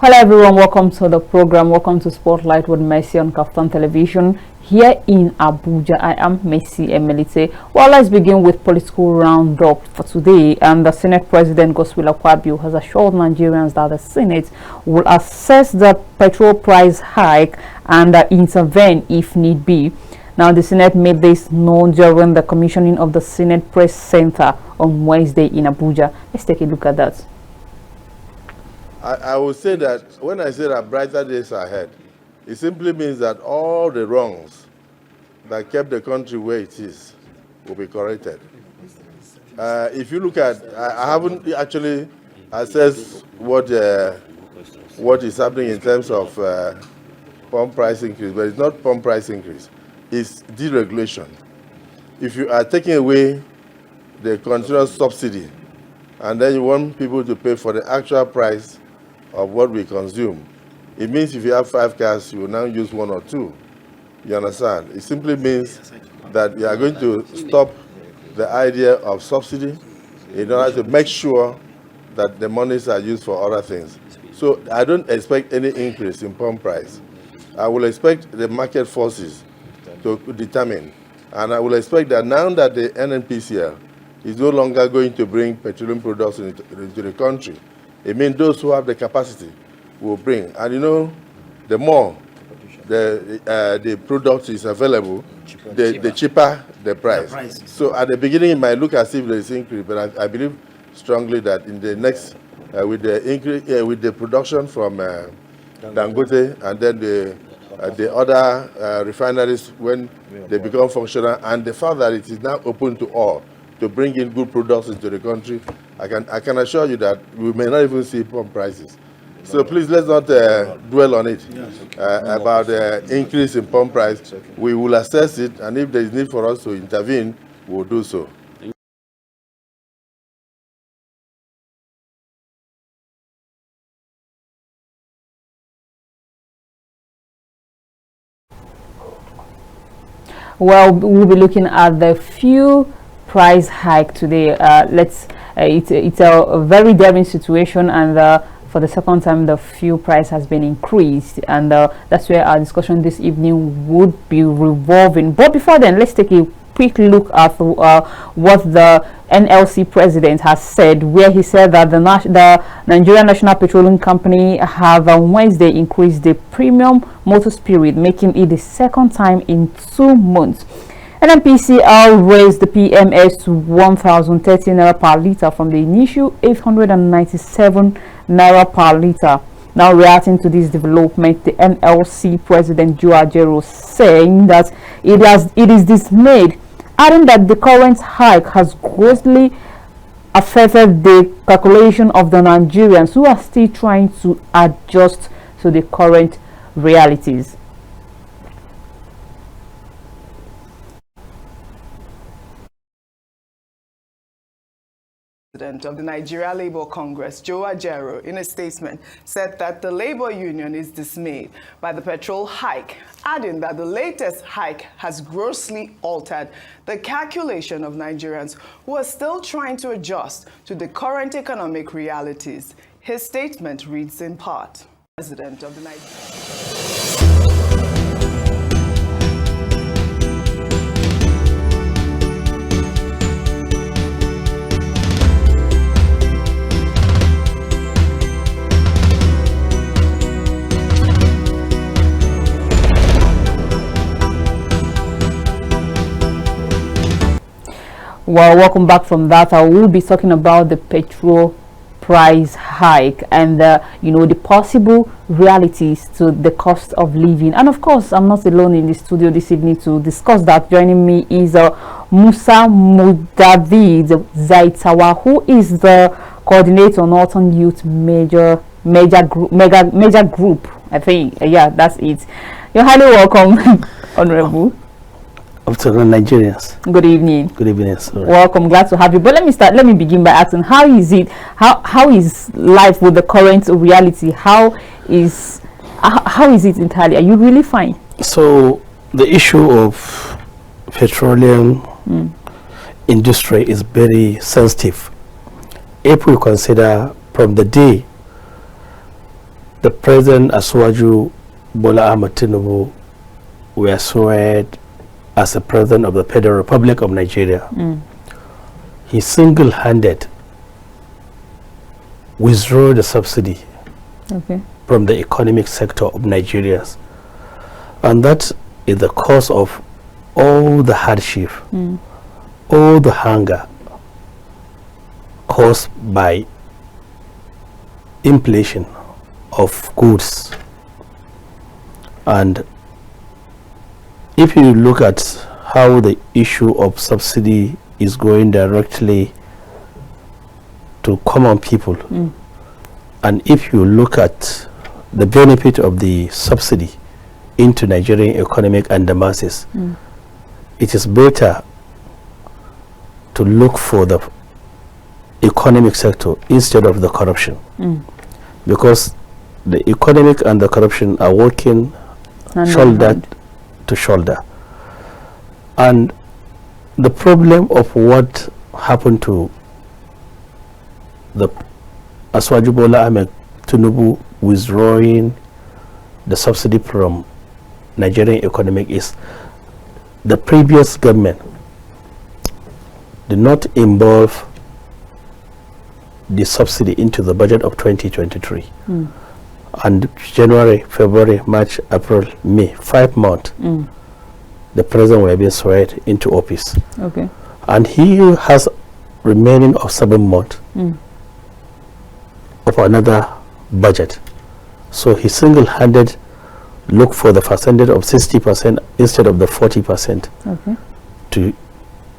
Hello everyone, welcome to the program. Welcome to Spotlight with Mercy on Kaftan Television here in Abuja. I am Mercy Emelite. Well, let's begin with political roundup for today. And the Senate President Godswill Akpabio has assured Nigerians that the Senate will assess the petrol price hike and intervene if need be. Now, the Senate made this known during the commissioning of the Senate Press Center on Wednesday in Abuja. Let's take a look at that. I would say that when I say that brighter days are ahead, it simply means that all the wrongs that kept the country where it is will be corrected. If you look at, I haven't actually assessed what is happening in terms of pump price increase, but it's not pump price increase, it's deregulation. If you are taking away the continuous subsidy and then you want people to pay for the actual price of what we consume, it means if you have 5 cars, you will now use 1 or 2. You understand? It simply means that you are going to stop the idea of subsidy in order to make sure that the monies are used for other things. So I don't expect any increase in pump price. I will expect the market forces to determine. And I will expect that now that the NNPCL is no longer going to bring petroleum products into the country, it means those who have the capacity will bring. And you know, the more the product is available, the cheaper the price. So at the beginning, it might look as if there is increase, but I believe strongly that in the next, with the increase, with the production from Dangote and then the other refineries when they become functional, and the fact that it is now open to all to bring in good products into the country, I can assure you that we may not even see pump prices. So please, let's not dwell on it about the increase in pump price. We will assess it, and if there is need for us to intervene, we'll do so. Well, we'll be looking at the fuel price hike today. It's a very daring situation, and for the second time the fuel price has been increased, and that's where our discussion this evening would be revolving. But before then, let's take a quick look at what the NLC president has said, where he said that the Nigerian National Petroleum Company have on Wednesday increased the premium motor spirit, making it the second time in 2 months. NNPCL raised the PMS to 1,030 naira per litre from the initial 897 naira per litre. Now, reacting to this development, the NLC president Joe Ajero saying that it is dismayed, adding that the current hike has grossly affected the calculation of the Nigerians who are still trying to adjust to the current realities. President of the Nigeria Labour Congress, Joe Ajero, in a statement, said that the labor union is dismayed by the petrol hike, adding that the latest hike has grossly altered the calculation of Nigerians who are still trying to adjust to the current economic realities. His statement reads in part, President of the Nigeria. Well, welcome back from that. I will be talking about the petrol price hike and the possible realities to the cost of living. And of course, I'm not alone in the studio this evening to discuss that. Joining me is Musa Mudavid Zaitawa, who is the coordinator Northern Youth Major Group. I think, yeah, that's it. You're highly welcome, Honorable. Afternoon, Nigerians. Good evening. Good evening, sir. Welcome, glad to have you. But let me begin by asking, how is it? How is life with the current reality? How is it entirely? Are you really fine? So the issue of petroleum industry is very sensitive. If we consider from the day the President Asuwaju Bola Ahmed Tinubu were sworn as the President of the Federal Republic of Nigeria, he single-handed withdrew the subsidy from the economic sector of Nigerians, and that is the cause of all the hardship, all the hunger caused by inflation of goods. And if you look at how the issue of subsidy is going directly to common people, and if you look at the benefit of the subsidy into Nigerian economic and the masses, it is better to look for the economic sector instead of the corruption, because the economic and the corruption are working shoulder to shoulder. And the problem of what happened to the Asuwaju Bola Ahmed Tinubu withdrawing the subsidy from Nigerian economic is the previous government did not involve the subsidy into the budget of 2023. And January, February, March, April, May, 5 months, the president will be sworn into office. And he has remaining of 7 months of another budget. So he single-handed look for the percentage of 60% instead of the 40% to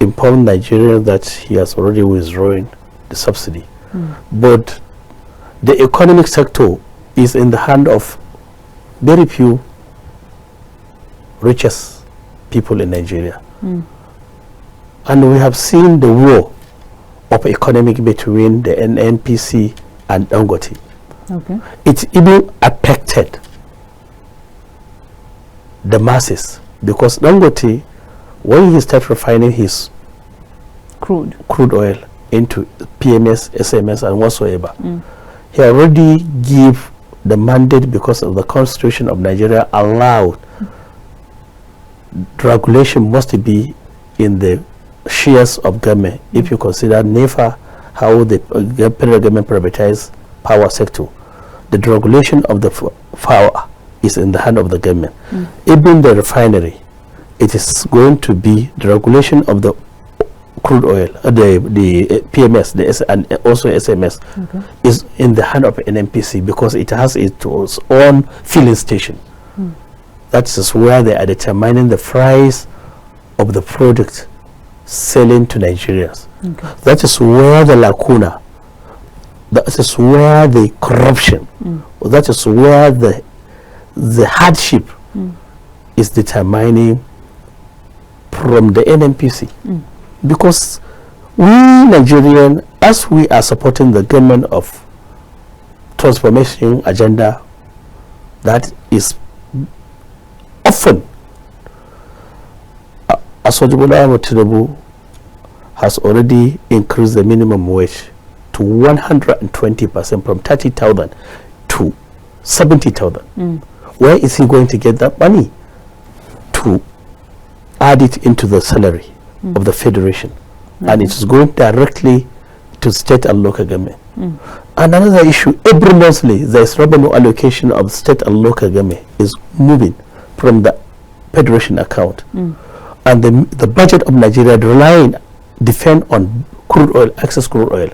inform Nigerians that he has already withdrawn the subsidy. But the economic sector is in the hand of very few richest people in Nigeria. And we have seen the war of economic between the NNPC and Dangote. It even affected the masses, because Dangote, when he started refining his crude oil into PMS, SMS and whatsoever, he already gave the mandate, because of the constitution of Nigeria allowed regulation must be in the shares of government. If you consider NEFA, how the federal government privatized power sector, the regulation of the power is in the hand of the government. Even the refinery, it is going to be the regulation of the crude oil, the PMS, and also SMS is in the hand of NNPC, because it has its own filling station. That is where they are determining the price of the product selling to Nigerians. That is where the lacuna, that is where the corruption, that is where the hardship is determining from the NNPC. Because we Nigerians, as we are supporting the government of transformation agenda, that is often Asuwaju Bola Ahmed Tinubu has already increased the minimum wage to 120%, from 30,000 to 70,000. Where is he going to get that money to add it into the salary of the federation? And it is going directly to state and local government. And another issue, every monthly there is revenue allocation of state and local government is moving from the federation account. And the budget of Nigeria depend on crude oil, excess crude oil.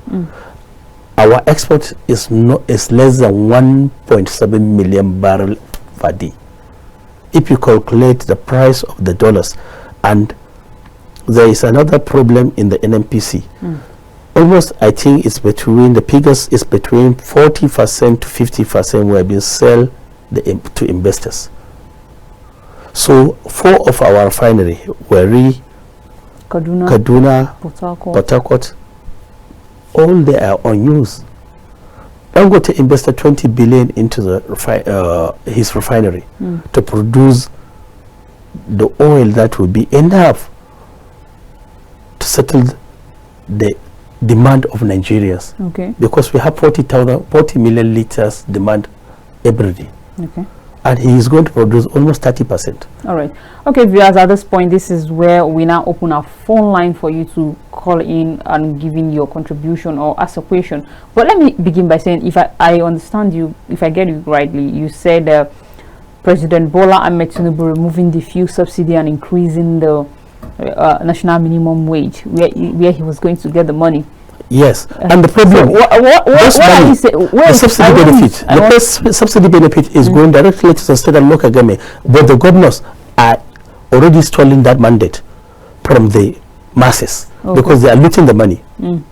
Our export is less than 1.7 million barrels per day. If you calculate the price of the dollars, and there is another problem in the NNPC. Almost, I think it's between, the figures is between 40% to 50% were being sold to investors. So 4 of our refinery were Kaduna, Port Harcourt, all they are unused. Dangote invested 20 billion into the his refinery to produce the oil that will be enough to settle the demand of Nigerians. Because we have 40 million liters demand every day. Okay. And he is going to produce almost 30%. All right. Okay, viewers, at this point, this is where we now open our phone line for you to call in and give in your contribution or ask a question. But let me begin by saying, if I understand you, if I get you rightly, you said President Bola Ahmed Tinubu removing the fuel subsidy and increasing the national minimum wage, where he was going to get the money. Yes, and the problem, the subsidy benefit, the first subsidy benefit is going directly to the state and local government, but the governors are already stealing that mandate from the masses because they are looting the money,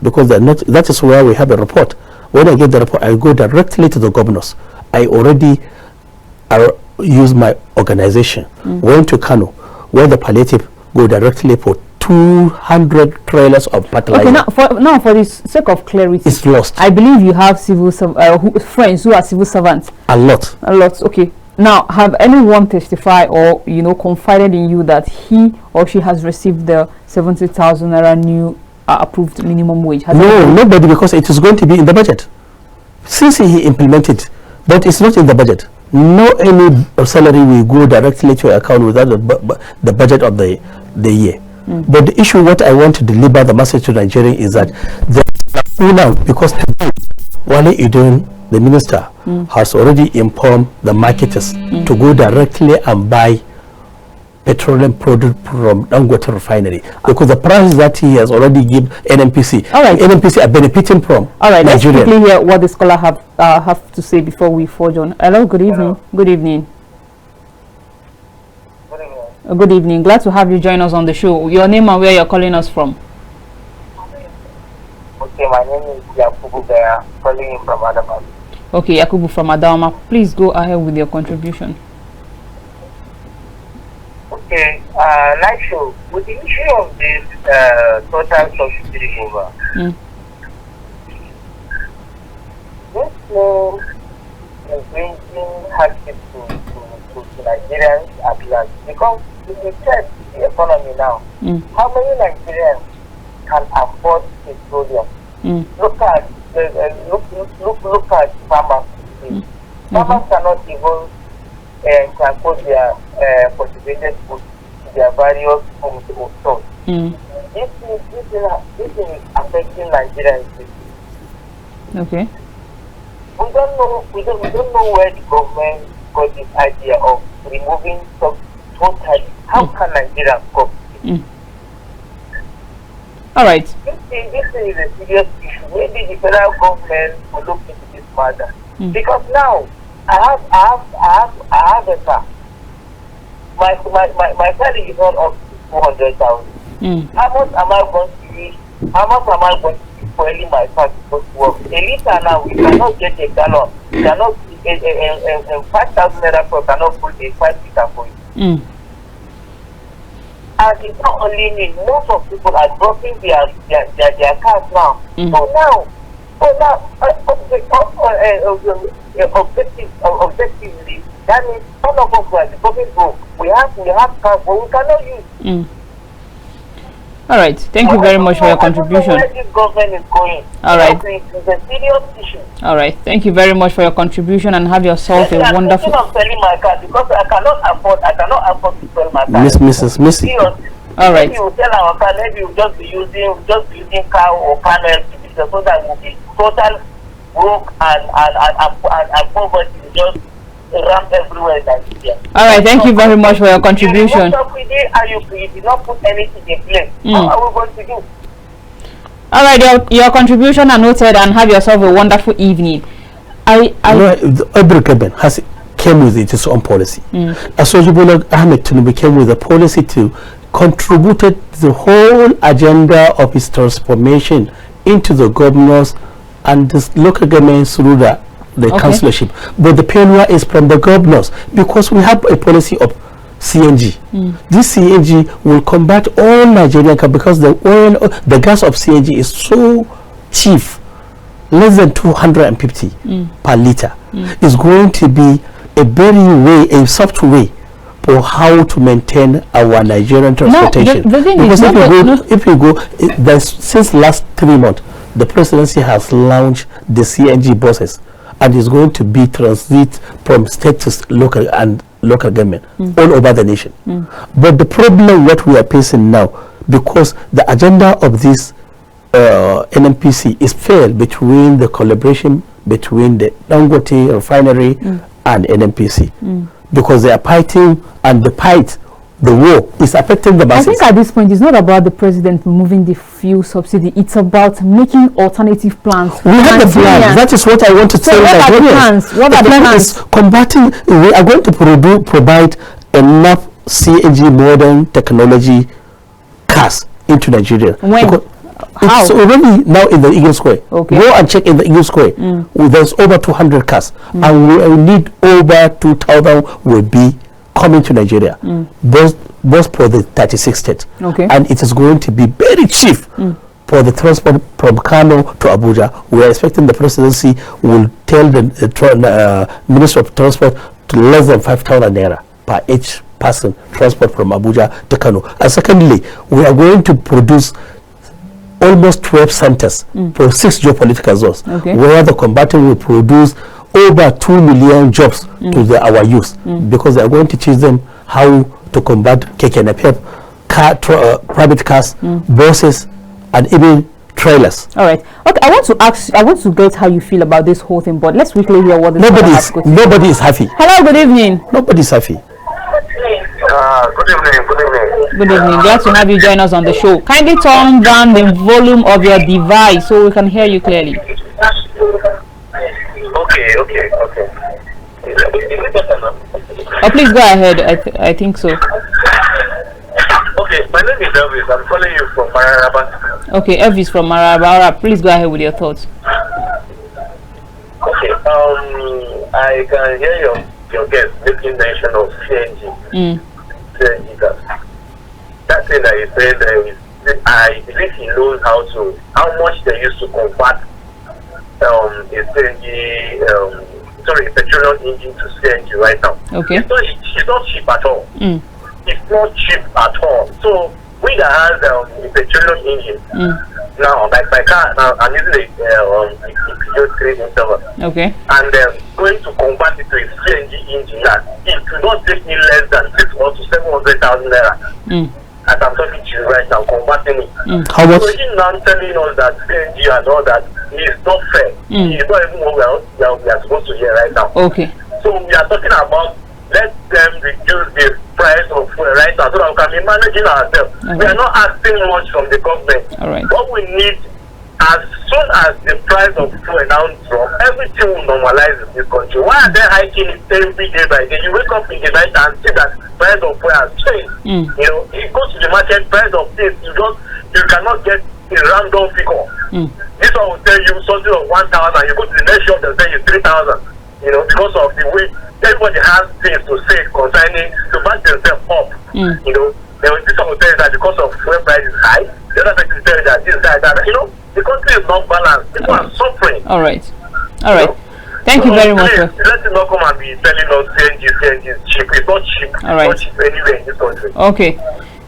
because they are not. That is where we have a report. When I get the report, I go directly to the governors. I already use my organization, went to Kano, where the palliative go directly for 200 trailers of fertilizer. Okay, now for the sake of clarity, it's lost. I believe you have friends who are civil servants. A lot. Okay. Now, have anyone testified or confided in you that he or she has received the 70,000 naira new approved minimum wage? No, nobody, because it is going to be in the budget. Since he implemented, but it's not in the budget. No any salary will go directly to your account without the budget of the year. But the issue, what I want to deliver the message to Nigeria is that now, because Wale Idun, the minister, has already informed the marketers to go directly and buy petroleum product from Dangote refinery, because the price that he has already given NNPC, NNPC are benefiting from. All right, let's quickly hear what the scholar have to say before we forge on. Hello, good evening. Good evening. Good evening. Glad to have you join us on the show. Your name and where you're calling us from? Okay, my name is Yakubu Gaya, calling in from Adama. Okay, Yakubu from Adama. Please go ahead with your contribution. Okay, nice show. With the issue of this total subsidy removal, this law is bringing hardship to Nigerians at large, because if you check the economy now, how many Nigerians can afford petroleum? Look at look at farmers. Farmers cannot even transport their cultivated food to their various homes or stores. This is affecting Nigerians. Okay. We don't know where the government got this idea of removing totally. How can Nigerians cope? All right. This is a serious issue. Maybe the federal government will look into this matter. Because now I have a car. My salary is not up to 400,000. How much am I going to use? How much am I going to use for only my car to go to work? A liter now, we cannot get a gallon. We cannot 5,000 naira for cannot put a 5 liter for you. And it's not only me, most of people are dropping their cars now. Objectively, that means all of us are dropping broke. We have cars, but we cannot use. All right. Thank you very much for your contribution. Where this government is going. All right. It's a serious issue. All right. Thank you very much for your contribution, and have yourself a wonderful. I'm selling my car because I cannot afford to sell my car. Mrs. Missy. All right. If you sell our car, maybe we'll just be using car or panel so that will be total broke and poverty will just ramp everywhere in Nigeria. All right. Thank you very much for your contribution. You did not put anything in place. How are we going to do? All right. Your contribution are noted, and have yourself a wonderful evening. Every government came with its own policy. Bola Ahmed Tinubu came with a policy to contributed the whole agenda of his transformation into the governors and the local governments through the councillorship. But the failure is from the governors, because we have a policy of CNG. This CNG will combat all Nigerian cars, because the gas of CNG is so cheap, less than 250 per liter. It's going to be a soft way for how to maintain our Nigerian transportation. Because since last 3 months, the presidency has launched the CNG buses, and is going to be transit from state to local and local government all over the nation. But the problem what we are facing now, because the agenda of this NNPC is failed between the collaboration between the Dangote refinery and NNPC, because they are fighting, and the war is affecting the masses. I think at this point it's not about the president removing the fuel subsidy, it's about making alternative plans. We have the plan. That is what I want to tell you. What are the plans? What are the plans? Is combating. We are going to provide enough CNG modern technology cars into Nigeria. When? How? It's already now in the Eagle Square. Okay. Go and check in the Eagle Square. There's over 200 cars, and we need over 2,000 will be coming to Nigeria, both for the 36 states. Okay. And it is going to be very cheap for the transport from Kano to Abuja. We are expecting the presidency will tell the Minister of Transport to less than 5,000 naira per each person transport from Abuja to Kano. And secondly, we are going to produce almost 12 centers for 6 geopolitical zones, where the combatant will produce over 2 million jobs to our youth, because they are going to teach them how to combat KKNPF, private cars, buses, and even trailers. All right. Okay. I want to get how you feel about this whole thing, but let's quickly hear what this nobody is happy. Hello. Good evening. Nobody is happy. Good evening. Good evening. Glad to have you join us on the show. Kindly turn down the volume of your device so we can hear you clearly. Okay. Is it better now? Oh, please go ahead. I think so. Okay, my name is Elvis. I'm calling you from Mararaba. Okay, Elvis from Mararaba. Please go ahead with your thoughts. Okay, I can hear your guest making mention of CNG. CNG gas. That thing that he said, I believe he knows how much they used to convert a petroleum engine to CNG right now. Okay. It's not cheap at all. It's not cheap at all. So we that has a petroleum engine now, like my car now, I'm using a Peugeot 307. Okay. And going to convert it to a CNG engine, that it will not take me less than 600 to 700,000 naira. As I'm talking to you right now, converting it. How much? So he's now telling us that CNG and all that is not fair. It's not even what we are supposed to hear right now. Okay. So we are talking about let them reduce the price of fuel right now so that we can be managing ourselves. We are not asking much from the government. All right. What we need, as soon as the price of fuel now drop, everything will normalize in this country. Why are they hiking it every day by day? You wake up in the night and see that price of fuel has changed. You know, you go to the market, price of this, you cannot get a random figure. This one will tell you something of 1,000, you go to the next shop, they'll tell you 3,000. You know, because of the way everybody has things to say concerning to back themselves up. You know, this one will tell you that because of fuel price is high, the other person will tell you that this, that. You know, the country is not balanced. People are suffering. All right. Thank you very much. Let it not come and be telling us CNG is cheap. It's not cheap. All right. It's not cheap anywhere in this country. Okay.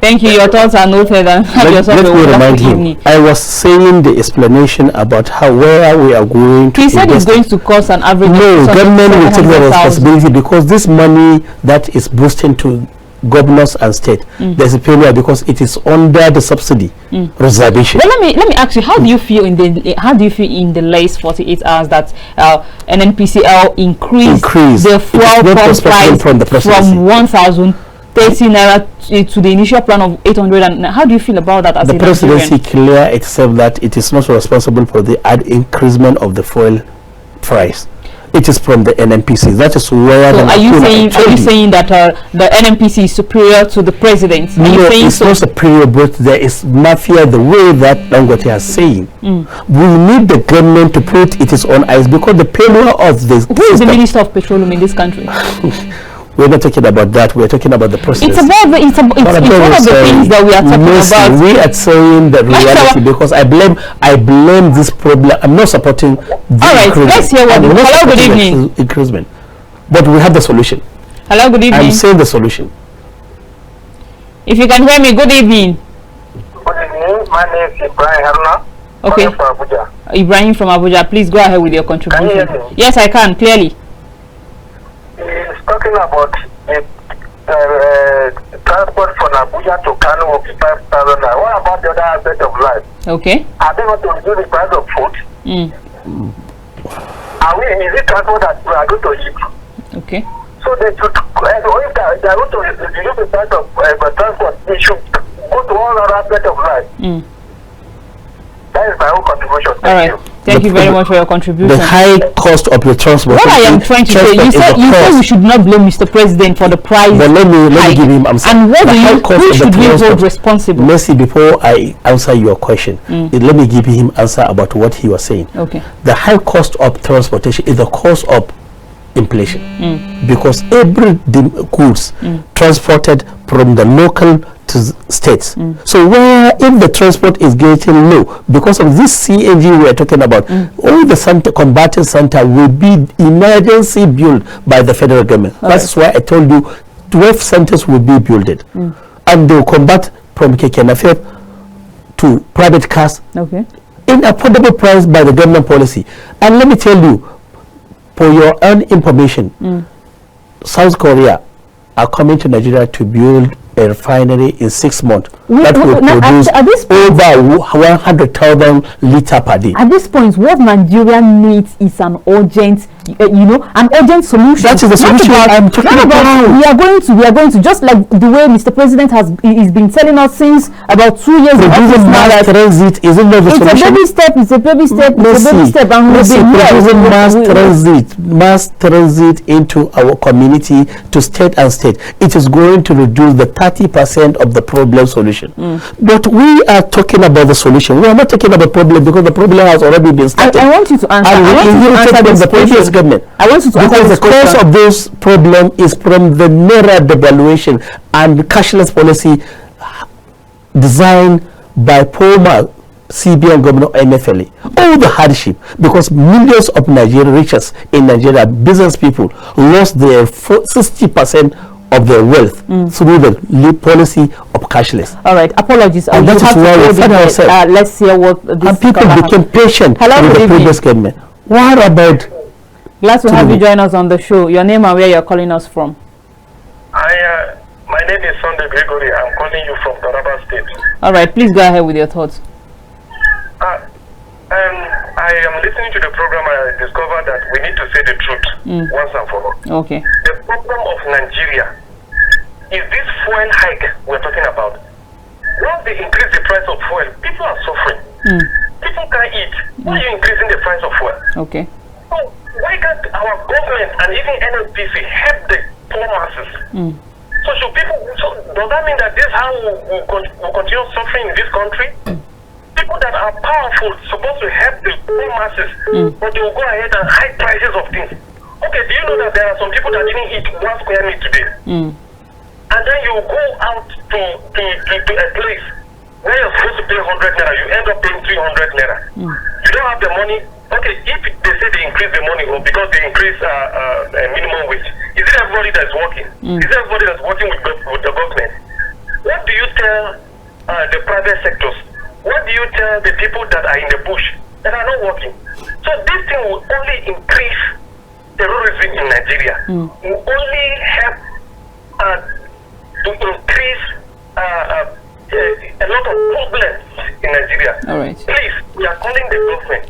Thank you. Your thoughts are noted. And let me remind him. I was saying the explanation about where we are going to. He said it's going to cost an average. No, government will take the responsibility, because this money that is boosting to governors and state, there's a failure because it is under the subsidy reservation. But let me ask you, how do you feel in the last 48 hours that NNPCL increased the fuel pump price from 1,030 naira to the initial plan of 800? And how do you feel about that? As the presidency clear except that it is not responsible for the increasement of the fuel price. It is from the NNPC. That is where. So are you saying that the NNPC is superior to the president? No, it's not superior, but there is mafia the way that Dangote is saying. We need the government to put it is on ice, because the failure of this. Who is the Minister of Petroleum in this country? We're not talking about that. We're talking about the process. It's about it's one of the things that we are talking about. We are saying the reality, because I blame this problem. I'm not supporting the let's hear what. Hello, good evening. Increasement, but we have the solution. Hello, good evening. I'm saying the solution. If you can hear me, good evening. Good evening. My name is Brian Haruna. Okay. Ibrahim from Abuja. Please go ahead with your contribution. Can you hear me? Yes, I can, clearly. He's talking about the transport from Abuja to Kano of 5,000. What about the other aspect of life? Okay. Are they going to reduce the price of food? Mm. Is it transport that we are going to eat? Okay. So they should, if they are going to reduce the price of transport, they should go to all other aspects of life. Mm. That is my own contribution. All right. Thank you very much for your contribution. The high cost of the transport. What I am trying to say, you said we should not blame Mr. President for the price. But let me give him answer. And what who should we hold responsible? Mercy, before I answer your question, let me give him answer about what he was saying. Okay. The high cost of transportation is the cost of inflation, because every goods transported from the local to states. So where if the transport is getting low because of this CNG we are talking about, all the combatant center will be emergency built by the federal government. That's why I told you 12 centers will be built, and they will combat from KKNFF to private cars in affordable price by the government policy. And let me tell you, for your own information, South Korea are coming to Nigeria to build a refinery in 6 months that will produce over 100,000 liters per day. At this point, what Nigeria needs is an urgent, an urgent solution. That is the solution I'm talking about. We are going to just like the way Mr. President has been telling us since about 2 years ago. Producing mass transit isn't that the solution? It's a baby step. It's a baby step. It's a baby step. And producing mass transit into our community to state and state. It is going to reduce the 30% of the problem solution. But we are talking about the solution. We are not talking about problem because the problem has already been started. I want you to answer. The previous government. I want you to answer because the cause of this problem is from the naira devaluation and cashless policy designed by former CBN Governor MFLA. All the hardship, because millions of Nigerian riches in Nigeria, business people lost their 60% of their wealth through the policy of cashless. All right, apologies. And that is why we find ourselves. Let's hear what this and people became patient with the previous government. What about? Glad to have you join us on the show. Your name and where you're calling us from? My name is Sunday Gregory. I'm calling you from Taraba State. All right, please go ahead with your thoughts. I am listening to the program. I discovered that we need to say the truth once and for all. Okay. The problem of Nigeria is this fuel hike we're talking about. Once they increase the price of fuel, people are suffering. People can't eat. Why are you increasing the price of fuel? Okay. So why can't our government and even NLPC help the poor masses? So should people? So does that mean that this is how we'll continue suffering in this country? People that are powerful supposed to help the poor masses, but they will go ahead and hike prices of things. Okay, do you know that there are some people that didn't eat 1 square meal today? And then you go out to a place where you're supposed to pay 100 naira, you end up paying 300 naira. You don't have the money. Okay, if they say they increase the money or because they increase minimum wage, is it everybody that's working? Is it everybody that's working with the government? What do you tell the private sectors? What do you tell the people that are in the bush that are not working? So this thing will only increase terrorism in Nigeria. It will only help to increase a lot of problems in Nigeria. All right. Please, we are calling the government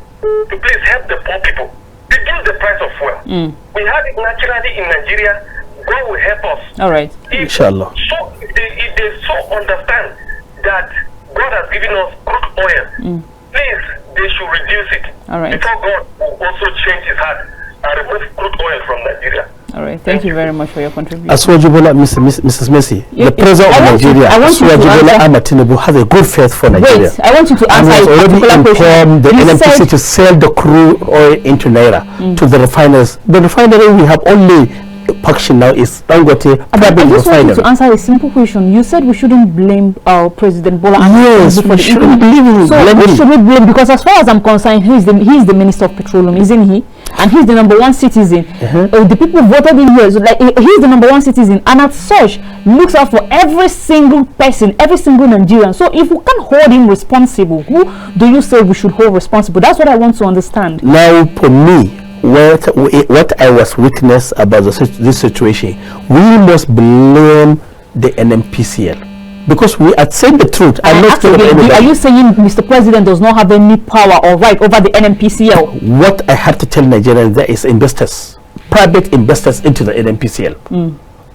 to please help the poor people. Reduce the price of fuel. We have it naturally in Nigeria. God will help us. All right. Inshallah. So if they so understand that God has given us crude oil, please, they should reduce it. All right. Before God will also change his heart and remove crude oil from Nigeria. All right. Thank you very much for your contribution. Aswajibola, Mrs. Messi, the president of Nigeria, Aswajibola Ahmed has a good faith for Nigeria. Wait, I want you to answer and has already informed the NNPC to sell the crude oil into Naira to the refiners. The refinery, we have only function now is Dangote private I just wanted refinery. to answer a simple question. You said we shouldn't blame President Bola. Yes, we shouldn't blame him. So who should we blame? Because as far as I'm concerned, he's the Minister of Petroleum, isn't he? And he's the #1 citizen. The people voted him here. So like he's the #1 citizen, and as such looks out for every single person, every single Nigerian. So if we can't hold him responsible, who do you say we should hold responsible? That's what I want to understand. Now, for me, what I was witness about this situation, we must blame the NMPCL. Because we are saying the truth. I'm not are you saying Mr. President does not have any power or right over the NMPCL? What I have to tell Nigerians, there is investors, private investors into the NMPCL.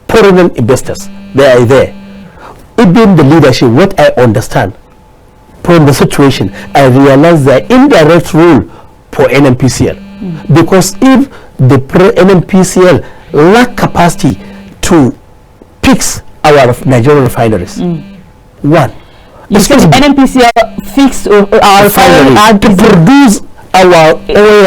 Foreign investors, they are there. Even the leadership, what I understand from the situation, I realize the indirect rule for NMPCL. Because if the NMPCL lack capacity to fix our Nigerian refineries, one, you said NMPCL fixed our refineries to produce our oil.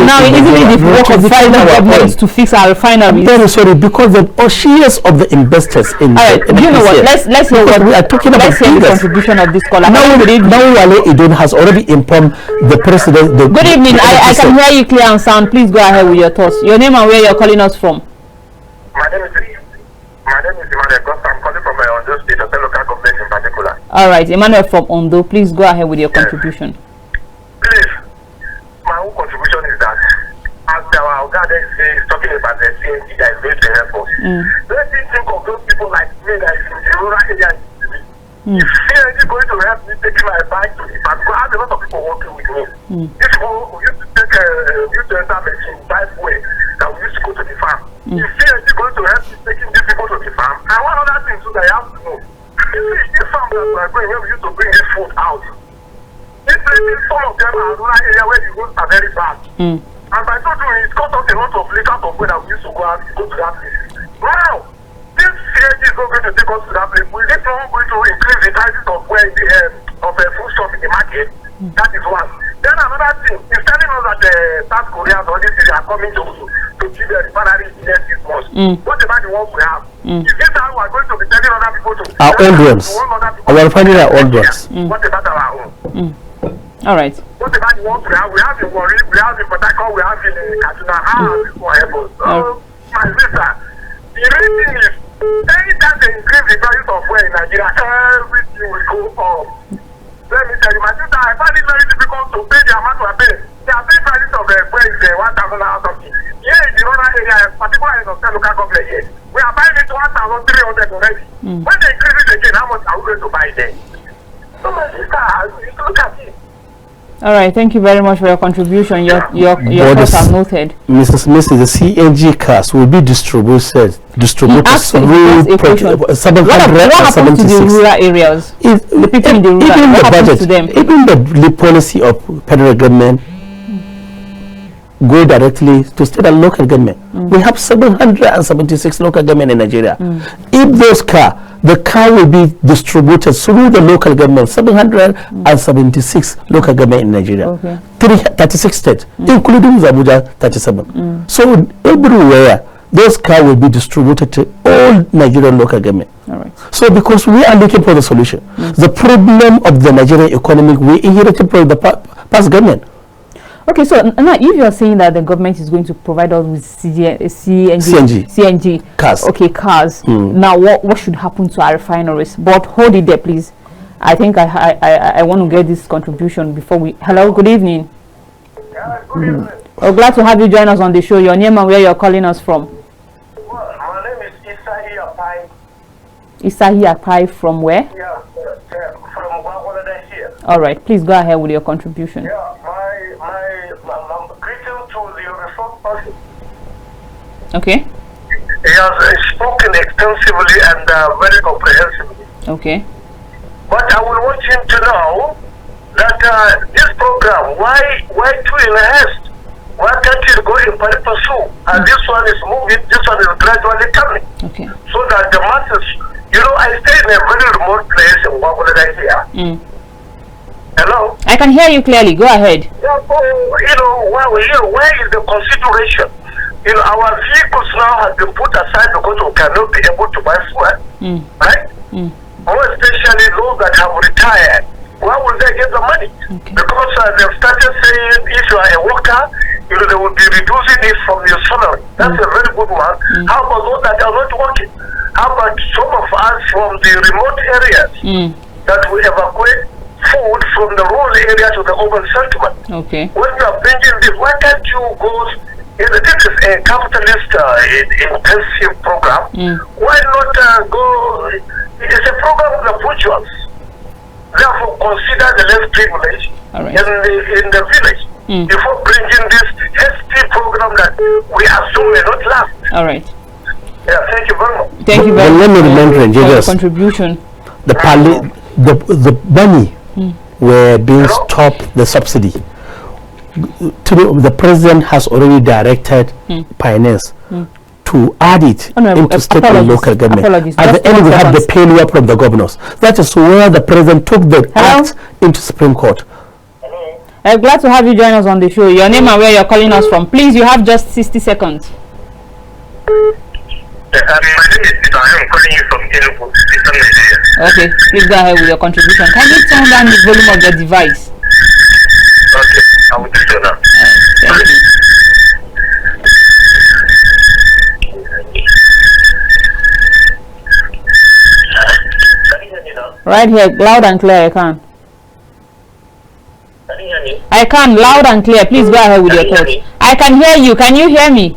Now, isn't it the work of the federal government to fix our refineries? I'm very sorry, because the shares of the investors in you know what? Let's hear what we are talking about. Let's hear the contribution of this caller. Now Wale Idun has already informed the president. Good evening. I can hear you clear and sound. Please go ahead with your thoughts. Your name and where you're calling us from. My name is Emmanuel. I'm calling from Ondo State, a local government in particular. All right, Emmanuel from Ondo. Please go ahead with your contribution. Please, my own contribution is that, as our guy is talking about the CNG that is going to help us, let's think of those people like me that is in the rural area. If CNG is going to help me taking my bike to the farm, because I have a lot of people working with me. These people who used to take enter machine, drive way, that we used to go to the farm. If CNG is going to help me taking these people to the farm, and one other thing too that you have to know, you see, this farm that we are going, where we used to bring this food out, these places, some of them are rural area where the roads are very bad. And I told you, it cost us a lot of liters of food that we used to go to that place. Now, this CNG is not going to take us to that place. We need not going to increase the prices of where of food shop in the market. That is one. Then another thing, is telling us that South Koreans or this are coming to give the refinery in the next 6 months. What about the ones we have? Is this how we are going to be telling other people to? Our old ones. Our refinery are old ones. What about our own? All right. What about the ones we have? We have in Warri, we have in Port Harcourt, we have in Kaduna. How are this going to help us? So, my sister, the real thing is, anytime they increase the price of oil in Nigeria, everything will go up. Let me tell you, my sister, I find it very difficult to pay the amount we pay. They are paying prices of oil is 1,000 or something. Here in the rural area, particularly in the local government here, we are buying it to 1,300 already. When they increase it again, how much are we going to buy then? So, my sister, you look at it. All right, thank you very much for your contribution. Your thoughts are noted. Mrs. the CNG cars will be distributed through 776. What happens to the rural areas? The people in the rural, even what the happens budget, to them? even the policy of federal government go directly to state and local government. We have 776 local government in Nigeria. If those the car will be distributed through the local government, 776 local government in Nigeria, 36 states, including Abuja 37. So everywhere, those cars will be distributed to all Nigerian local government. All right. So because we are looking for the solution, the problem of the Nigerian economy, we inherited from the past government. Okay, so now if you're saying that the government is going to provide us with CNG cars, cars. Now, what should happen to our refineries? But hold it there, please. I think I want to get this contribution before we. Hello, good evening. Good evening. Oh, glad to have you join us on the show. Your name and where you're calling us from? Well, my name is Isahi Apai. Isahi Apai from where? Yeah, from Wagwalada here. All right, please go ahead with your contribution. Yeah, my greeting to the reform person. Okay. He has spoken extensively and very comprehensively. Okay. But I would want him to know that this program, why too in haste? Why can't it go in pursuit? And this one is moving, this one is gradually coming. Okay. So that the masses, I stay in a very remote place in Wagwalada here. Hello? I can hear you clearly. Go ahead. Yeah, so, where is the consideration You know, our vehicles now have been put aside because we cannot be able to buy fuel, right? More especially those that have retired. Where will they get the money? Okay. Because they've started saying if you are a worker, you know, they will be reducing it from your salary. That's a very good one. How about those that are not working? How about some of us from the remote areas that we evacuate food from the rural area to the urban settlement? Okay. When you are bringing this, why can't you go? This is a capitalist intensive program. Why not go? It's a program of the bourgeois. Therefore, consider the less privileged in the village before bringing this hasty program that we assume may not last. All right. Yeah, thank you very much. Thank you very much for your contribution. The money were being stopped, the subsidy. The president has already directed finance to add it into state and local government. At the end, we have the failure from the governors. That is where the president took the act into Supreme Court. I'm glad to have you join us on the show. Your name and where you're calling us from. Please, you have just 60 seconds. My name is Peter. I am calling you from Enugu, Eastern Nigeria. Okay, please go ahead with your contribution. Can you turn down the volume of your device? Okay, I will do so now. Thank you. Right here, loud and clear. I can. Can you hear me? I can, loud and clear. Please go ahead with your thoughts. I can hear you. Can you hear me?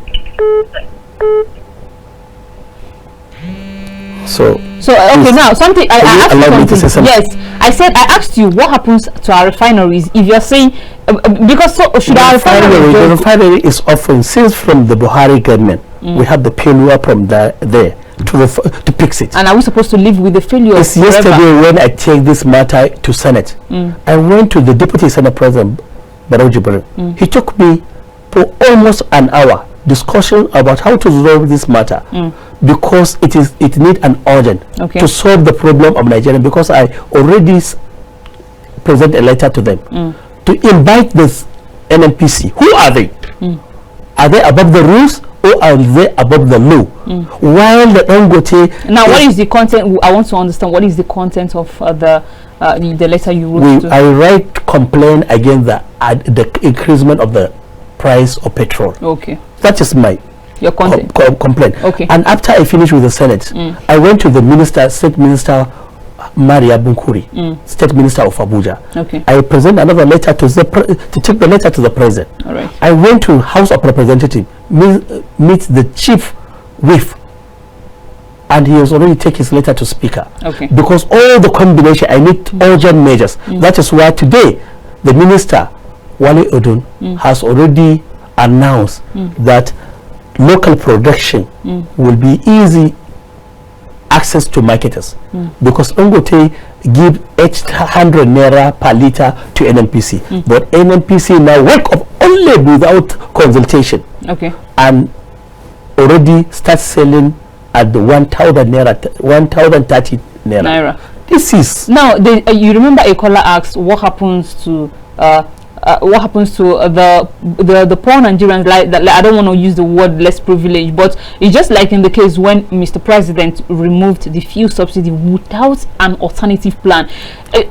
So okay, now something I asked you something. Yes, I said I asked you what happens to our refineries if you're saying because should our the refinery is offering, since from the Buhari government we have the failure from there to fix it. And are we supposed to live with the failure? Yes, yesterday when I take this matter to Senate, I went to the Deputy Senate President Barrow Jibril. He took me for almost an hour discussion about how to resolve this matter because it needs an urgent to solve the problem of Nigeria, because I already present a letter to them to invite this NNPC. Who are they? Are they above the rules or are they above the law? While the Dangote now, what is the content? I want to understand what is the content of the letter you wrote. I write complaint against the increasement of the price of petrol. Okay, that is my complaint. Okay, and after I finished with the Senate, I went to the minister, State Minister Maria Bunkuri, State Minister of Abuja. Okay, I present another letter to take the letter to the president. All right, I went to House of Representatives, meet the chief whip, and he has already taken his letter to speaker. Okay, because all the combination, I need urgent measures. That is why today the minister Wale Odun has already announced that local production will be easy access to marketers, because Dangote give 800 naira per liter to NNPC, but NNPC now work up only without consultation, and already start selling at the 1,000 naira, 1,030 naira. This is now. You remember a caller asked what happens to the poor Nigerians, like I don't want to use the word less privileged, but it's just like in the case when Mr. President removed the fuel subsidy without an alternative plan.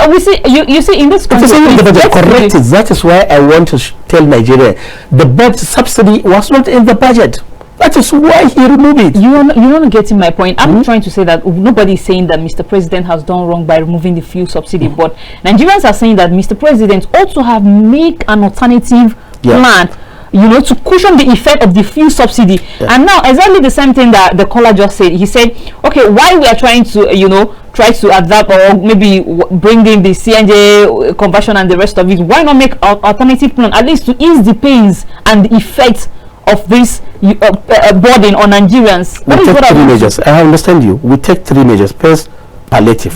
We see you see in this country, that is why I want to tell Nigeria the budget subsidy was not in the budget. That is why he removed it. You're not getting my point. I'm trying to say that nobody is saying that Mr. President has done wrong by removing the fuel subsidy, but Nigerians are saying that Mr. President ought to have made an alternative plan, to cushion the effect of the fuel subsidy. And now exactly the same thing that the caller just said. He said, okay, while we are trying to try to adapt or maybe bring in the CNG conversion and the rest of it, why not make an alternative plan at least to ease the pains and the effects of this burden on Nigerians? We take three measures. I understand you. We take three measures. First, palliative.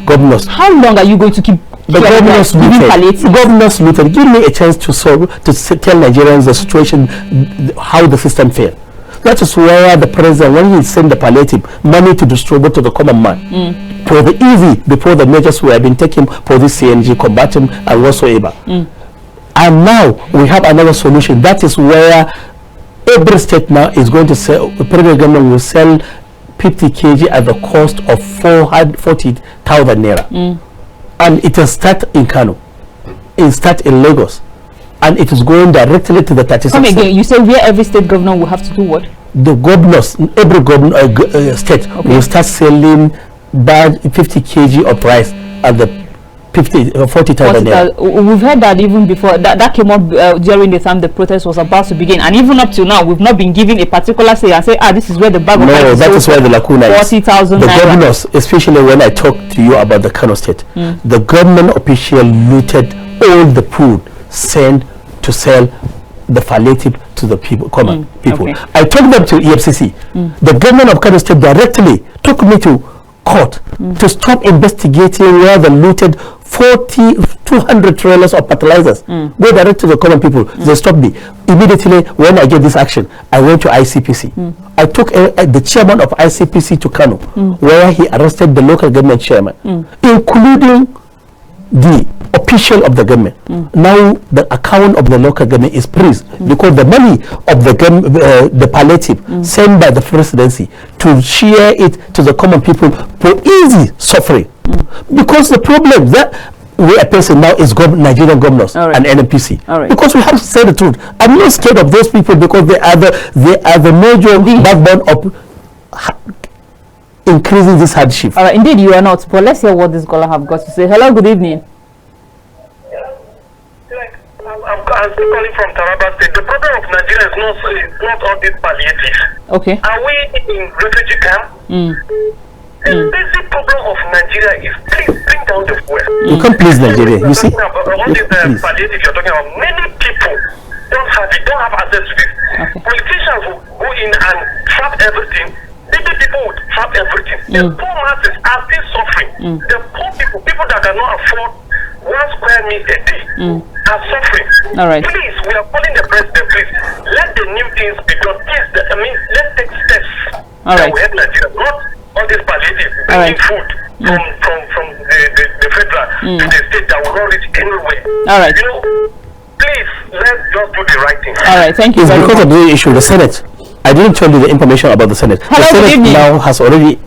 Governors. How long are you going to keep the governors palliative? Governors looted. Give me a chance to tell Nigerians the situation, how the system failed. That is where the president, when he sent the palliative money to distribute to the common man, for the easy, before the measures were being taken for this CNG combatant and whatsoever. And now we have another solution. That is where every state now is going to sell, the federal government will sell 50 kg at the cost of 440,000 naira. And it will start in Kano, it start in Lagos, and it is going directly to the 36. Come again, you say where every state governor will have to do what? The governors, every governor state will start selling bag 50 kg of rice at the 40,000 naira. We've heard that even before that came up during the time the protest was about to begin, and even up to now we've not been given a particular say and say this is where the bag of rice is. That is where the lacuna is. 40,000 the naira. Governors, especially when I talk to you about the Kano state, the government official looted all the food sent to sell the palliative to the people, common people. Okay. I took them to EFCC. The government of Kano state directly took me to court to stop investigating where the looted 200 trailers of fertilizers go direct to the common people. They stopped me. Immediately when I get this action, I went to ICPC. I took the chairman of ICPC to Kano, where he arrested the local government chairman, including the official of the government. Now the account of the local government is freeze because the money of the palliative sent by the presidency to share it to the common people for easy suffering. Because the problem that we are facing now is Nigerian governors and NMPC. Because we have to say the truth. I'm not scared of those people because they are the major backbone of increasing this hardship. Indeed, you are not. But let's hear what this caller have got to say. Hello, good evening. I'm calling from Taraba State. The problem of Nigeria is not all this palliative. Okay. Are we in refugee camp? The basic problem of Nigeria is please bring down the fuel. You can't please Nigeria. You see? All this palliative you're talking about, many people don't have access to this. Politicians will go in and trap everything. Maybe people would trap everything. The poor masses are still suffering. The poor people that cannot afford 1 square meter a day are suffering. Please, we are calling the president, please, let the new things be done. Please, let's take steps that will help Nigeria. Not all this palliative, bringing food from the federal to the state that will not reach anywhere. You know, please, let's just do the right thing. Thank you. It's because of the issue, the Senate. I didn't tell you the information about the Senate. Hello, the Senate now has already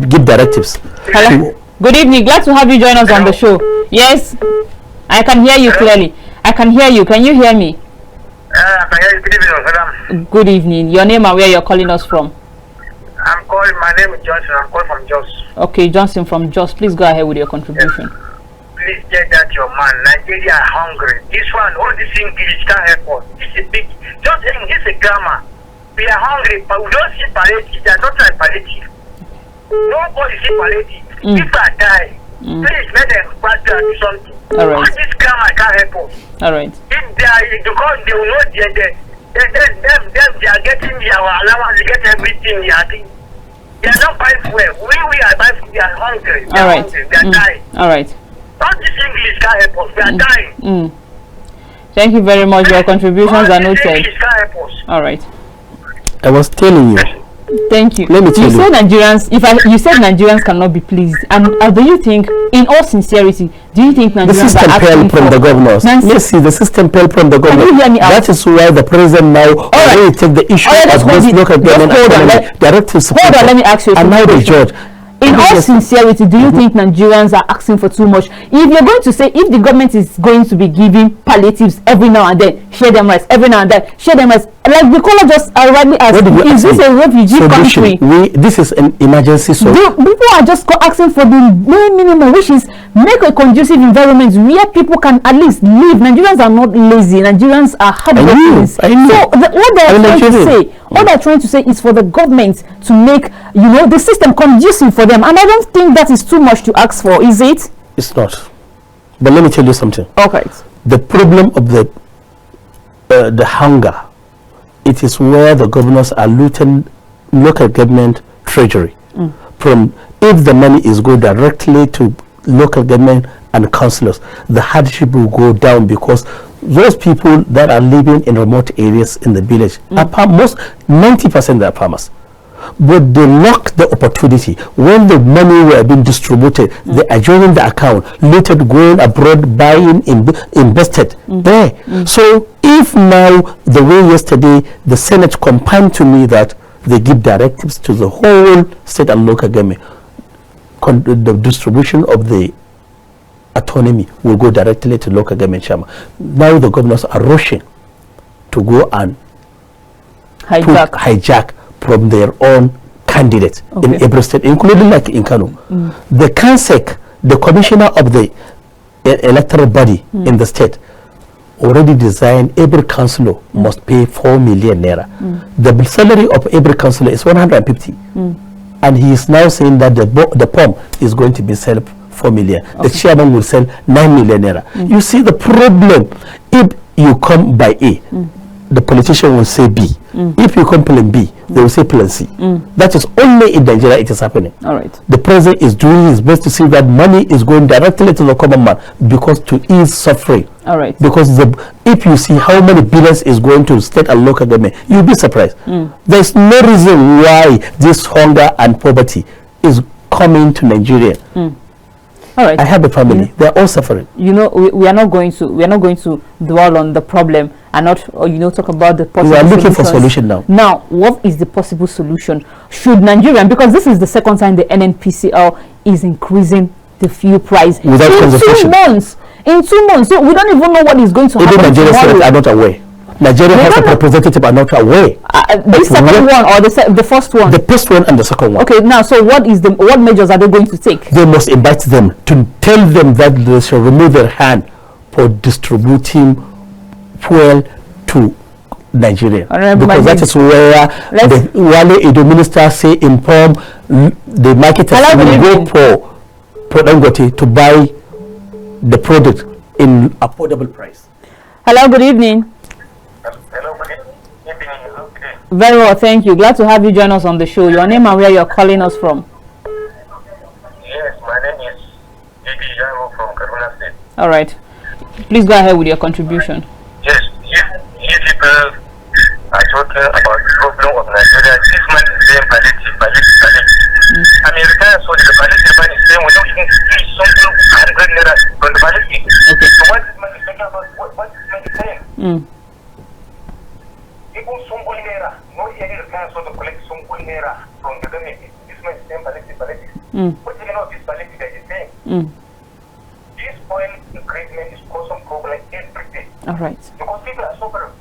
give directives. Hello. Good evening. Glad to have you join us on the show. Yes, I can hear you clearly. I can hear you. Can you hear me? I can hear you. Good evening, madam. Good evening. Your name and where you're calling us from? My name is Johnson. I'm calling from Jos. Okay, Johnson from Jos. Please go ahead with your contribution. Please get that your man. Nigeria are hungry. This one, all this English can't help us. It's a big, it's a grammar. We are hungry, but we don't see palliative. They are not like palliative. Nobody see palliative. People are dying. Please let them do something. All this grammar can't help us. If they are, because they will not get them, they are getting their allowance, they get everything. They are not buying fuel. We are buying food. They are hungry. They are hungry. They are dying. All this English can't help us. We are dying. Thank you very much. Your contributions are noted. English can't help us. I was telling you. Thank you. Let me tell you. You said Nigerians. You said Nigerians cannot be pleased, and do you think, in all sincerity, do you think Nigerians the system are fell from the governors? Yes, see, the system fell from the government. Can you hear me out? That is why the president now already take the issue of this local government directives. Hold on, let me ask you. And now the judge. In all sincerity, do you think Nigerians are asking for too much? If you're going to say, if the government is going to be giving palliatives every now and then, share them rice, every now and then, share them rice, like the caller just rightly asked, is this a refugee country? This is an emergency solution. People are just asking for the minimum, which is make a conducive environment where people can at least live. Nigerians are not lazy. Nigerians are hardworking. So what they're trying to say is for the government to make, the system conducive for them. And I don't think that is too much to ask for, is it? It's not. But let me tell you something. Okay. The problem of the hunger, it is where the governors are looting local government treasury. From if the money is go directly to local government and councillors, the hardship will go down because those people that are living in remote areas in the village are most 90% are farmers. but they locked the opportunity. When the money were being distributed, they adjoining the account, later going abroad, buying, invested there. So if now, the way yesterday the Senate confirmed to me that they give directives to the whole state and local government, the distribution of the autonomy will go directly to local government chairman. Now the governors are rushing to go and hijack from their own candidates in every state, including like in Kano. The CANSEC, the commissioner of the electoral body in the state, already designed every councillor must pay 4 million naira. The salary of every councillor is 150. And he is now saying that the POM is going to be sold 4 million. The chairman will sell 9 million naira. You see the problem. If you come by A, the politician will say B. If you come plan B, they will say plan C. That is only in Nigeria it is happening. All right. The president is doing his best to see that money is going directly to the common man, because to ease suffering. All right. Because if you see how many billions is going to state and local government, you'll be surprised. There's no reason why this hunger and poverty is coming to Nigeria. All right. I have a family. They are all suffering. You know, we are not going to dwell on the problem and not, talk about the possible. We are looking for solution now. Now, what is the possible solution? Should Nigerian, because this is the second time the NNPCL is increasing the fuel price without consultation. In 2 months, so we don't even know what is going to happen. Even Nigerians are not aware. Nigeria has a representative are not aware. The second one or the first one? The first one and the second one. Okay, now, so what measures are they going to take? They must invite them to tell them that they should remove their hand for distributing fuel to Nigeria. Because that is where the Wale Edo minister say inform the marketers will go for Dangote to buy the product in affordable price. Hello, good evening. Very well, thank you. Glad to have you join us on the show. Your name and where you're calling us from? Yes, my name is Bibi Yaro from Kaduna State. All right. Please go ahead with your contribution. Yes, you people are talking about the problem of Nigeria. This man is saying palliative. I mean, so the palliative man is saying we don't even give something 100 naira from the palliative. Okay. So what this man is talking about, what this man is saying? People some naira, not any kind of collect some naira from the government. This man is saying palliative. What do you know of this palliative that he's saying? This oil increasement is causing problem every day. All right. Because people are suffering.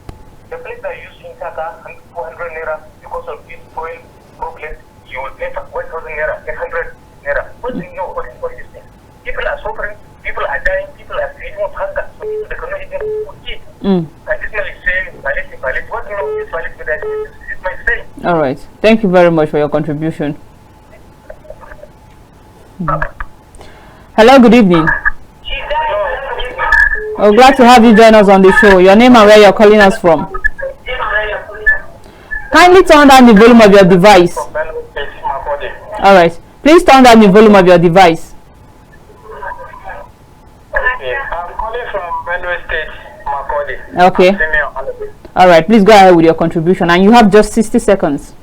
The place that you use Intaka and 200 naira because of this oil problem, you will pay 1,000 naira, 800 naira. What do you know about this thing? People are suffering, people are dying, people are feeling of hunger, so they cannot even eat. And this man is saying palliative. What do you know this palliative that is my saying? All right. Thank you very much for your contribution. Hello, good evening. Oh, glad to have you join us on the show. Your name and where you're calling us from. Kindly turn down the volume of your device. All right. Please turn down the volume of your device. Okay. I'm calling from Benue State, Makodi. Okay. All right. Please go ahead with your contribution, and you have just 60 seconds.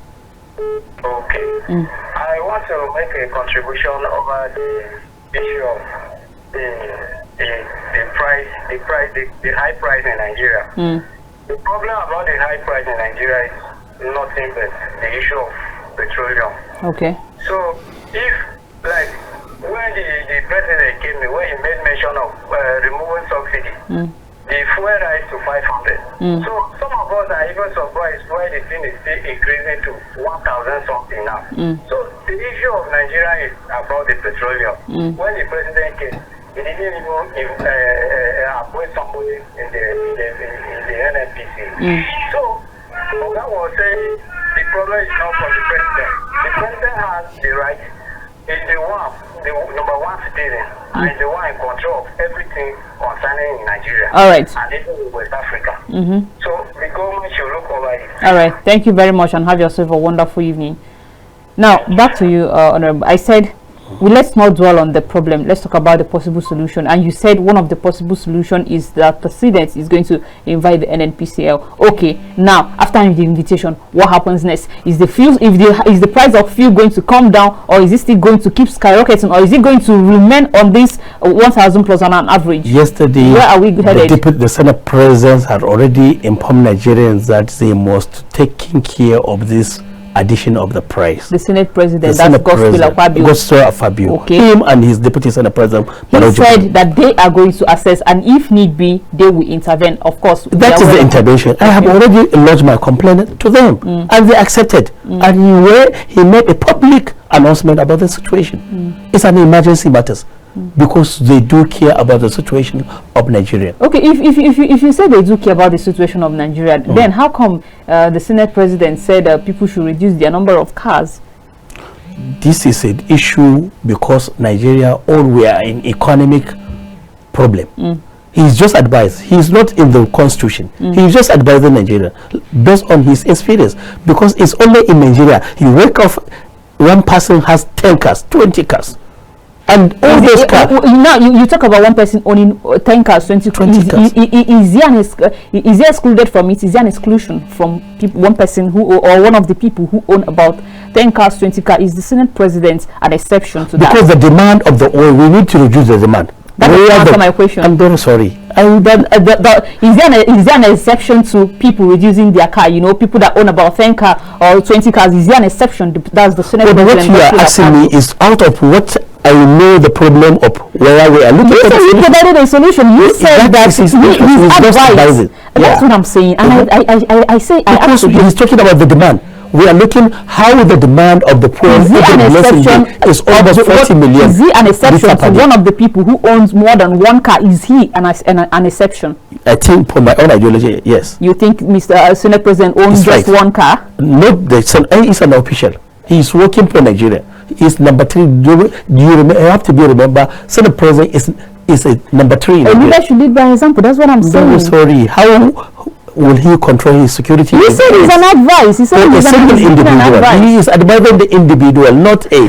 Okay. I want to make a contribution over the issue of the high price in Nigeria. The problem about the high price in Nigeria is nothing but the issue of petroleum. Okay. So if, like, when the president came in, when he made mention of removing subsidy, the fuel rise to 500. So some of us are even surprised why the thing is still increasing to 1,000 something now. So the issue of Nigeria is about the petroleum. When the president came, he didn't even appoint somebody in the NNPC. So that was saying the problem is not for the president. The president has the right, is the number one citizen, and is the one in control of everything concerning Nigeria. All right. And even in West Africa. So the government should look over it. All right. Thank you very much, and have yourself a wonderful evening. Now, back to you, Honorable. I said Well, let's not dwell on the problem. Let's talk about the possible solution. And you said one of the possible solution is that the president is going to invite the NNPCL. Okay, now after the invitation, what happens next? Is the fuel, is the price of fuel going to come down, or is it still going to keep skyrocketing, or is it going to remain on this 1,000 plus on an average? Yesterday, where are we headed? The Senate president had already informed Nigerians that they must take care of this addition of the price. The Senate president, that's Gospel Fabio. Okay. Him and his deputy Senate president. He said that they are going to assess, and if need be, they will intervene. Of course, that is the intervention. I have already lodged my complaint to them, and they accepted. And he made a public announcement about the situation. It's an emergency matters. Because they do care about the situation of Nigeria. Okay, if you say they do care about the situation of Nigeria, then how come the Senate president said people should reduce their number of cars? This is an issue because Nigeria, all we are in economic problem. He's just advised. He's not in the constitution. He's just advising Nigeria based on his experience. Because it's only in Nigeria. You wake up, one person has 10 cars, 20 cars. And all those cars. Now you talk about one person owning 10 cars, 20 cars. Is he excluded from it? Is there an exclusion from one person who, or one of the people who own about 10 cars, 20 cars? Is the Senate president an exception to that? Because the demand of the oil, we need to reduce the demand. That doesn't answer my question. I'm very sorry. Is there an exception to people reducing their car? You know, people that own about 10 cars or 20 cars. Is there an exception? That's the Senate president. But what you are asking me is out of what I know the problem of where we are looking at. You provided a solution. You said that he's advised. That's what I'm saying. And I say, because he's talking about the demand. We are looking how the demand of the poor is almost 40 million. Is he an exception to one of the people who owns more than one car? Is he an exception? I think, for my own ideology, yes. You think Mr. Senate President owns just one car? Not the son. He's an official. He's working for Nigeria. He's number 3. Do you remember? I have to be remember. Senate President is a number 3. A leader should lead by example. That's what I'm saying. I'm sorry. How will he control his security? He said he's an advice. He said he's an individual. He is advising the individual, not a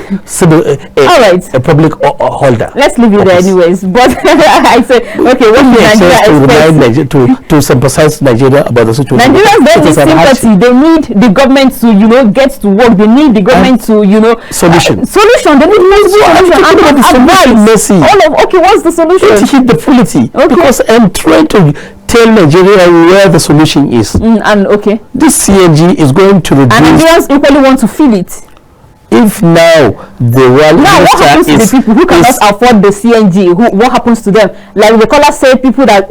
public holder. Let's leave it there anyways. But I said, okay, what should Nigeria expect? To sympathize Nigeria about the situation. Nigerians don't need sympathy. They need the government to, get to work. They need the government to, solution. They need advice. Okay, what's the solution? To hit the polity. Okay. Because I'm trying to tell Nigeria where the solution is. And okay, this CNG is going to reduce. And Nigerians equally want to feel it. If now the world what happens to the people who cannot afford the CNG? What happens to them? Like the caller said, people that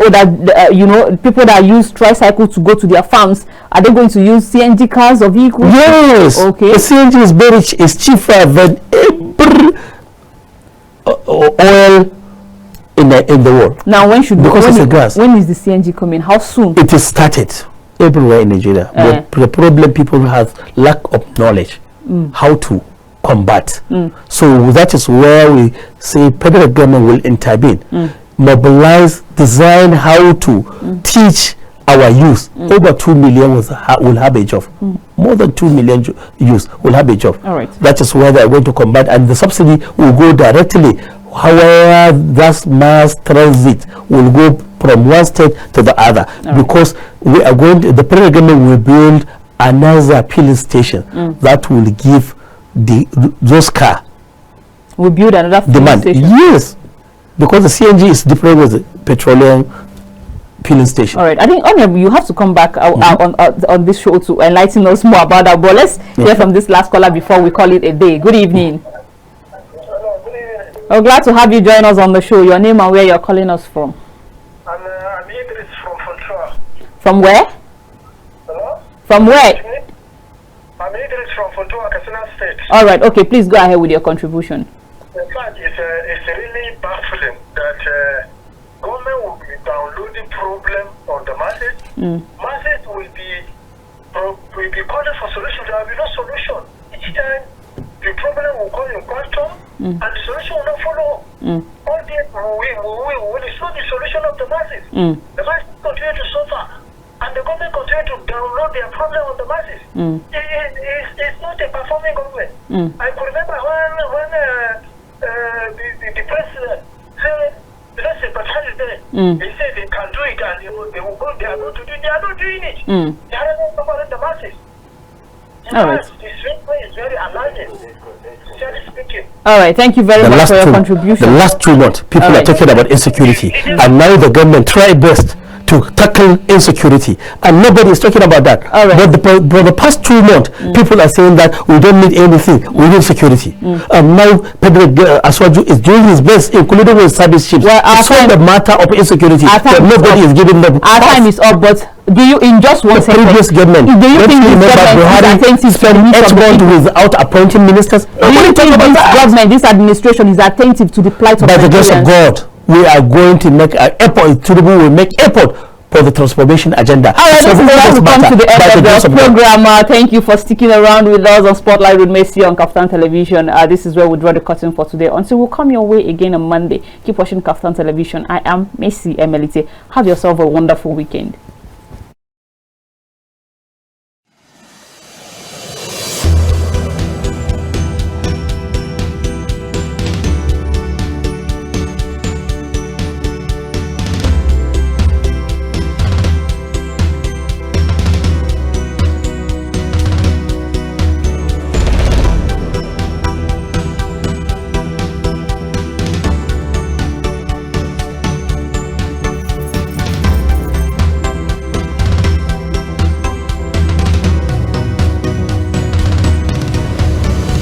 people that use tricycle to go to their farms, are they going to use CNG cars or vehicles? Yes. Okay. The CNG is cheaper than oil in the world. Now when is the CNG coming? How soon? It is started everywhere in Nigeria. But the problem, people have lack of knowledge how to combat. So that is where we say federal government will intervene, mobilize, design how to teach our youth. Over 2 million will have a job. More than 2 million youth will have a job. All right. That is where they are going to combat, and the subsidy will go directly. However, that mass transit will go from one state to the other, because we are going to, the federal government will build another filling station that will give those cars. We build another filling station. Yes, because the CNG is different with the petroleum filling station. All right, I think you have to come back on this show to enlighten us more about that. But let's hear from this last caller before we call it a day. Good evening. Oh, glad to have you join us on the show. Your name and where you're calling us from? I'm Idris from Petrol. From where? Hello? From where? I'm Idris from Petrol, Katsina State. All right, okay, please go ahead with your contribution. In fact, it's really baffling that government will be downloading problem on the masses. Masses will be calling for solution. There will be no solution. Each time the problem will come in question, and the solution will not follow. All this it's not the solution of the masses. The masses continue to suffer, and the government continue to download their problem on the masses. It's not a performing government. I could remember when the president said, let's say Petrol is there. They say they can do it and they are going to do it. They are not doing it. They are not covering the masses. All right. It's very alarming. Speaking. All right, thank you very much for your contribution. The last 2 months, people are talking about insecurity, and now the government try best to tackle insecurity, and nobody is talking about that. All right. But the past 2 months, people are saying that we don't need anything, we need security. And now Pedro Aswaju is doing his best, including with service chiefs, to solve the matter of insecurity, but nobody is giving them. Our time is up, but do you, in just one second, previous government, do you think this government is attentive to the needs of the people without appointing ministers? Do you think this government, this administration is attentive to the plight of By the grace of God, we are going to make an effort. Tinubu will make effort for the transformation agenda. All right, this is where we come to the end of the program. Thank you for sticking around with us on Spotlight with Messi on Kaftan Television. This is where we draw the curtain for today. Until we come your way again on Monday, keep watching Kaftan Television. I am Messi Emelite. Have yourself a wonderful weekend.